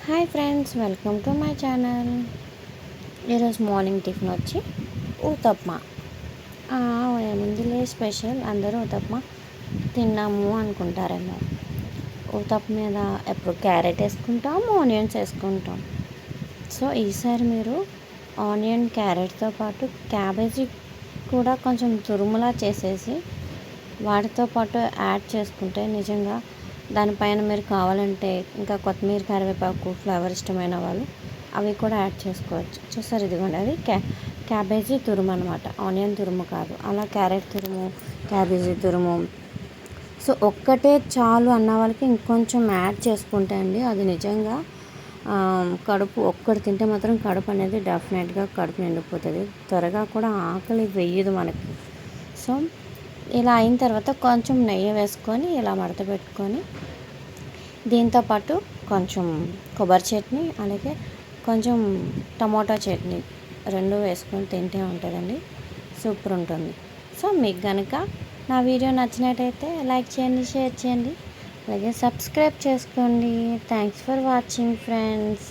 Hi friends, welcome to my channel. ఈరోజు morning tiffin వచ్చి ఊతప్మా. ఏముందిలే స్పెషల్, అందరూ ఊతప్మా తిన్నాము అనుకుంటారేమో. ఊతప్ప మీద ఎప్పుడు క్యారెట్ వేసుకుంటాం, ఆనియన్స్ వేసుకుంటాం. సో ఈసారి మీరు ఆనియన్ క్యారెట్తో పాటు క్యాబేజీ కూడా కొంచెం తురుములా చేసేసి వాటితో పాటు యాడ్ చేసుకుంటే నిజంగా దానిపైన మీరు కావాలంటే ఇంకా కొత్తిమీర, కరివేపాకు, ఫ్లేవర్ ఇష్టమైన వాళ్ళు అవి కూడా యాడ్ చేసుకోవచ్చు. చూసారు, ఇదిగోండి, అది క్యాబేజీ తురుము అనమాట, ఆనియన్ తురుము కాదు. అలా క్యారెట్ తురుము, క్యాబేజీ తురుము. సో ఒక్కటే చాలు అన్న వాళ్ళకి ఇంకొంచెం యాడ్ చేసుకుంటే అండి అది నిజంగా కడుపు ఒక్కటి తింటే మాత్రం కడుపు అనేది డెఫినెట్గా కడుపు నిండిపోతుంది. త్వరగా కూడా ఆకలి వేయదు మనకి. సో ఇలా అయిన తర్వాత కొంచెం నెయ్యి వేసుకొని ఇలా మడత పెట్టుకొని దీంతోపాటు కొంచెం కొబ్బరి చట్నీ, అలాగే కొంచెం టమోటా చట్నీ రెండు వేసుకొని తింటే ఉంటుందండి, సూపర్ ఉంటుంది. సో మీకు కనుక నా వీడియో నచ్చినట్టయితే లైక్ చేయండి, షేర్ చేయండి, అలాగే సబ్స్క్రైబ్ చేసుకోండి. Thanks for watching friends.